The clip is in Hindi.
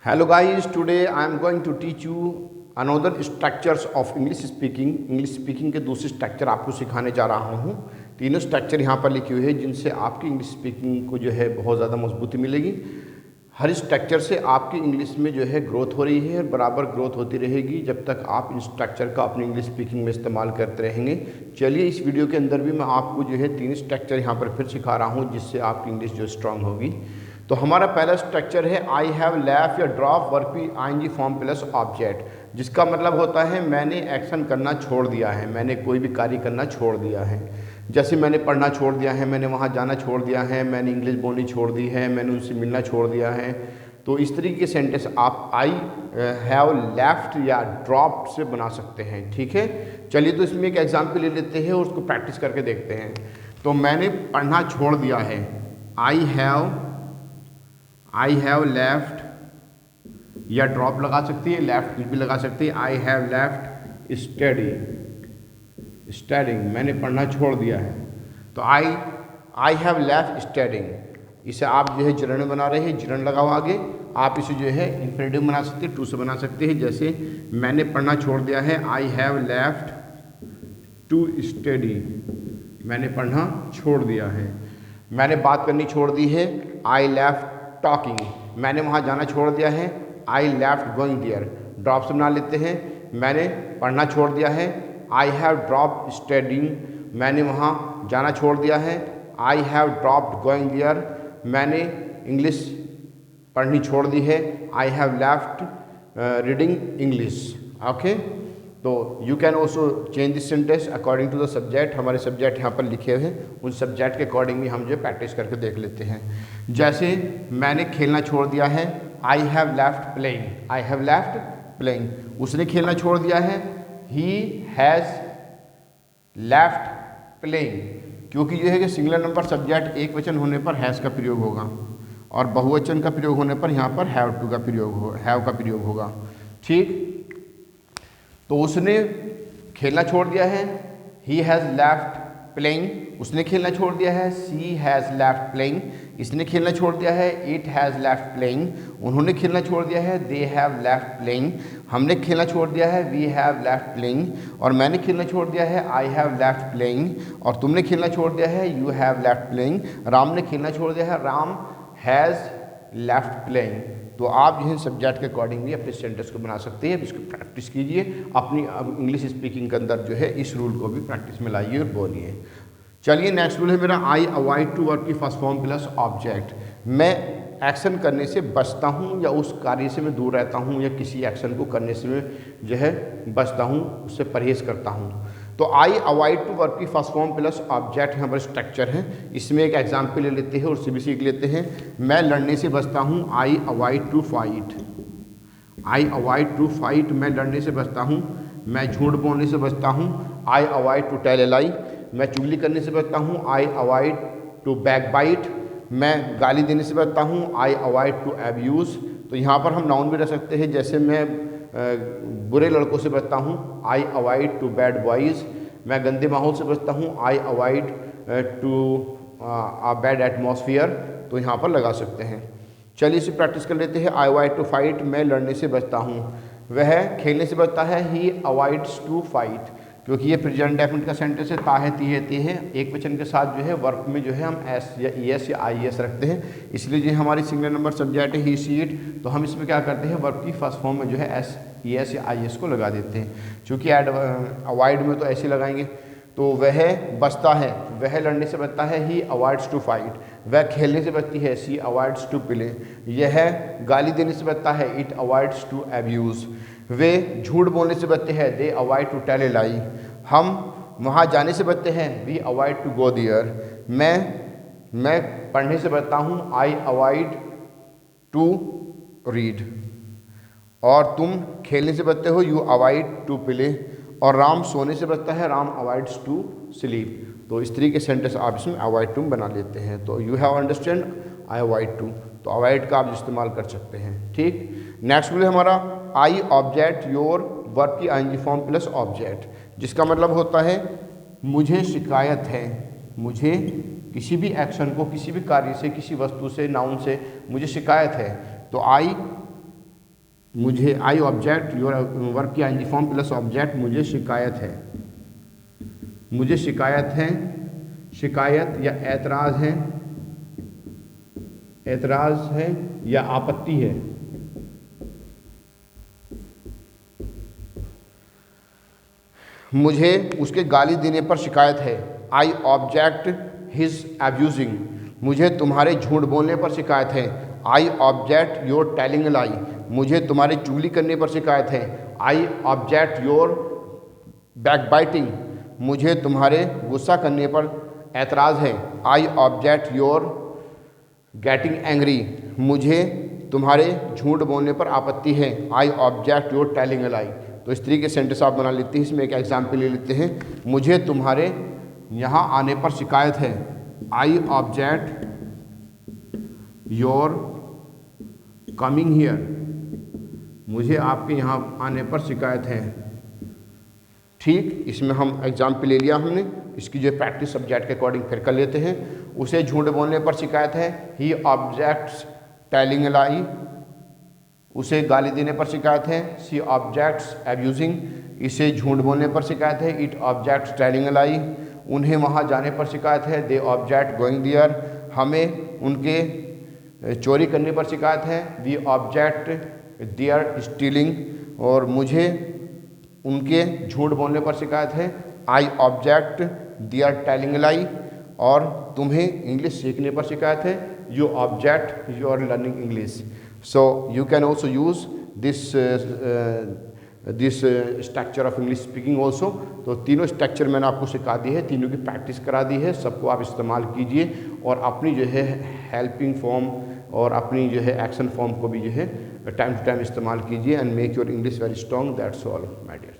Hello guys, today I am going to teach you another structures of English speaking. English speaking के दूसरे स्ट्रक्चर आपको सिखाने जा रहा हूँ। तीनों स्ट्रक्चर यहाँ पर लिखे हुए हैं जिनसे आपकी इंग्लिश स्पीकिंग को जो है बहुत ज़्यादा मजबूती मिलेगी। हर स्ट्रक्चर से आपकी इंग्लिश में जो है ग्रोथ हो रही है और बराबर ग्रोथ होती रहेगी जब तक आप इन स्ट्रक्चर का अपनी इंग्लिश स्पीकिंग में इस्तेमाल करते रहेंगे। चलिए इस वीडियो के अंदर भी मैं आपको जो है तीन स्ट्रक्चर यहाँ पर फिर सिखा रहा हूँ जिससे आपकी इंग्लिश जो स्ट्रांग होगी। तो हमारा पहला स्ट्रक्चर है आई हैव लेफ्ट या ड्रॉप वर्ब की आईएनजी फॉर्म प्लस ऑब्जेक्ट, जिसका मतलब होता है मैंने एक्शन करना छोड़ दिया है, मैंने कोई भी कार्य करना छोड़ दिया है। जैसे मैंने पढ़ना छोड़ दिया है, मैंने वहाँ जाना छोड़ दिया है, मैंने इंग्लिश बोलनी छोड़ दी है, मैंने उनसे मिलना छोड़ दिया है। तो इस तरीके के सेंटेंस आप आई हैव लेफ्ट या ड्रॉप से बना सकते हैं। ठीक है, चलिए तो इसमें एक एग्जाम्पल ले लेते हैं और उसको प्रैक्टिस करके देखते हैं। तो मैंने पढ़ना छोड़ दिया है, आई हैव लेफ्ट या ड्रॉप लगा सकती है, लेफ्ट कुछ भी लगा सकती है। आई हैव लेफ्ट स्टडिंग, मैंने पढ़ना छोड़ दिया है। तो आई हैव लेफ्ट स्टडिंग, इसे आप जो है जिरन बना रहे हैं, जिरन लगाओ आगे। आप इसे जो है इंफिनिटिव बना सकते हैं, टू से बना सकते हैं। जैसे मैंने पढ़ना छोड़ दिया है, I have left to study, मैंने पढ़ना छोड़ दिया है। मैंने बात करनी छोड़ दी है, आई लेफ्ट टॉकिंग, मैंने वहाँ जाना छोड़ दिया है, I left going there. Drop से बना लेते हैं, मैंने पढ़ना छोड़ दिया है, आई हैव ड्रॉप स्टडिंग, मैंने वहाँ जाना छोड़ दिया है, I have dropped going there, मैंने इंग्लिश पढ़नी छोड़ दी है, I have left reading English. Okay, तो you can also change this sentence according to the subject. हमारे सब्जेक्ट यहाँ पर लिखे हुए हैं, उन सब्जेक्ट के अकॉर्डिंग भी हम जो प्रैक्टिस करके देख लेते हैं। जैसे मैंने खेलना छोड़ दिया है, I have left playing, I have left playing. उसने खेलना छोड़ दिया है, ही हैज़ लेफ्ट प्लेइंग, क्योंकि यह है कि सिंगुलर नंबर सब्जेक्ट एक वचन होने पर हैज़ का प्रयोग होगा और बहुवचन का प्रयोग होने पर यहाँ पर हैव का प्रयोग होगा। ठीक, तो उसने खेलना छोड़ दिया है, ही हैज़ लेफ्ट प्लेइंग, उसने खेलना छोड़ दिया है, शी हैज़ लेफ्ट प्लेइंग, इसने खेलना छोड़ दिया है, इट हैज़ लेफ्ट प्लेइंग, उन्होंने खेलना छोड़ दिया है, दे हैव लेफ्ट प्लेइंग, हमने खेलना छोड़ दिया है, वी हैव लेफ्ट प्लेइंग, और मैंने खेलना छोड़ दिया है, आई हैव लेफ्ट प्लेइंग, और तुमने खेलना छोड़ दिया है, you have left playing. Ram ने खेलना छोड़ दिया है, राम हैज़ लेफ्ट प्लेइंग। तो आप जो है सब्जेक्ट के अकॉर्डिंग भी अपने सेंटेंस को बना सकते हैं। इसको प्रैक्टिस कीजिए, अपनी इंग्लिश स्पीकिंग के अंदर जो है इस रूल को भी प्रैक्टिस में लाइए और बोलिए। चलिए नेक्स्ट रूल है मेरा, आई अवॉइड टू वर्ब की फर्स्ट फॉर्म प्लस ऑब्जेक्ट। मैं एक्शन करने से बचता हूँ या उस कार्य से मैं दूर रहता हूँ या किसी एक्शन को करने से मैं जो है बचता हूँ, उससे परहेज करता हूँ। तो आई अवॉइड टू वर्ब की फर्स्ट फॉर्म प्लस ऑब्जेक्ट यहाँ पर स्ट्रक्चर है। इसमें एक एग्जाम्पल ले लेते हैं और उससे भी सीख लेते हैं। मैं लड़ने से बचता हूँ, I avoid to fight, I avoid to fight, मैं लड़ने से बचता हूँ। मैं झूठ बोलने से बचता हूँ, I avoid to tell a lie, मैं चुगली करने से बचता हूँ, आई अवॉइड टू बैकबाइट, मैं गाली देने से बचता हूँ, आई अवॉइड टू एब्यूज़। तो यहाँ पर हम नाउन भी रख सकते हैं, जैसे मैं बुरे लड़कों से बचता हूँ, I avoid to bad boys, मैं गंदे माहौल से बचता हूँ, I avoid to a bad atmosphere. तो यहाँ पर लगा सकते हैं। चलिए इसे प्रैक्टिस कर लेते हैं। आई अवॉइड टू फाइट, मैं लड़ने से बचता हूँ। वह खेलने से बचता है, ही अवॉइड्स टू फाइट, क्योंकि ये प्रेजेंट डेफिनेट का सेंटेंस है, ता है, ती है, ते है, एक वचन के साथ जो है वर्ब में जो है हम एस या ई एस या आई एस रखते हैं। इसलिए जो हमारी सिंगुलर नंबर सब्जेक्ट है ही सी इट, तो हम इसमें क्या करते हैं वर्ब की फर्स्ट फॉर्म में जो है एस ई एस या आई एस को लगा देते हैं। चूँकि अवॉइड में तो ऐसे लगाएंगे। तो वह बचता है, वह लड़ने से बचता है, ही अवॉइड्स टू फाइट, वह खेलने से बचती है, सी अवॉइड्स टू प्ले, यह गाली देने से बचता है, इट अवॉइड्स टू एब्यूज़, वे झूठ बोलने से बचते हैं, they avoid to tell a lie, हम वहाँ जाने से बचते हैं, we avoid to go there, मैं पढ़ने से बचता हूँ, आई अवॉइड टू रीड, और तुम खेलने से बचते हो, यू अवॉइड टू प्ले, और राम सोने से बचता है, राम अवॉइड्स टू स्लीप। तो इस तरीके के सेंटेंस आप इसमें अवॉइड टू बना लेते हैं। तो you have understand, I avoid to, तो अवॉइड का आप इस्तेमाल कर सकते हैं। ठीक, नेक्स्ट रूल है हमारा, आई ऑब्जेक्ट योर वर्ब की आईएनजी फॉर्म प्लस ऑब्जेक्ट, जिसका मतलब होता है मुझे शिकायत है, मुझे किसी भी एक्शन को, किसी भी कार्य से, किसी वस्तु से, नाउन से मुझे शिकायत है। तो आई मुझे आई ऑब्जेक्ट योर वर्क की आईएनजी फॉर्म प्लस ऑब्जेक्ट मुझे शिकायत है, मुझे शिकायत है, शिकायत या ऐतराज़ है, ऐतराज़ है या आपत्ति है। मुझे उसके गाली देने पर शिकायत है। आई ऑब्जेक्ट हिज एब्यूजिंग, मुझे तुम्हारे झूठ बोलने पर शिकायत है। आई ऑब्जेक्ट योर टेलिंग लाई, मुझे तुम्हारी चुगली करने पर शिकायत है। आई ऑब्जेक्ट योर बैकबाइटिंग, मुझे तुम्हारे गुस्सा करने पर ऐतराज़ है। I object your getting angry, मुझे तुम्हारे झूठ बोलने पर आपत्ति है। I object your telling a lie. तो इस तरीके से सेंटेंस आप बना लेते हैं। इसमें एक एग्जाम्पल ले लेते हैं। मुझे तुम्हारे यहाँ आने पर शिकायत है। I object your coming here, मुझे आपके यहाँ आने पर शिकायत है। ठीक, इसमें हम एग्जाम्पल ले लिया हमने। इसकी जो प्रैक्टिस सब्जेक्ट के अकॉर्डिंग फिर कर लेते हैं। उसे झूठ बोलने पर शिकायत है। ही ऑब्जेक्ट्स टेलिंग लाई, उसे गाली देने पर शिकायत है। सी ऑब्जेक्ट्स एब्यूजिंग, इसे झूठ बोलने पर शिकायत है। इट ऑब्जेक्ट्स टेलिंग लाई, उन्हें वहाँ जाने पर शिकायत है। दे ऑब्जेक्ट गोइंग देयर, हमें उनके चोरी करने पर शिकायत है। वी ऑब्जेक्ट देयर स्टीलिंग, और मुझे उनके झूठ बोलने पर शिकायत है। I object there telling lie, और तुम्हें इंग्लिश सीखने पर शिकायत है। You object you are learning English. So you can also use this structure of English speaking also। तो तीनों स्ट्रक्चर मैंने आपको सिखा दी है, तीनों की प्रैक्टिस करा दी है। सबको आप इस्तेमाल कीजिए और अपनी जो है हेल्पिंग फॉर्म और अपनी जो है एक्शन फॉर्म को भी जो है टाइम टू टाइम इस्तेमाल कीजिए। And make your English very strong. That's all my dear.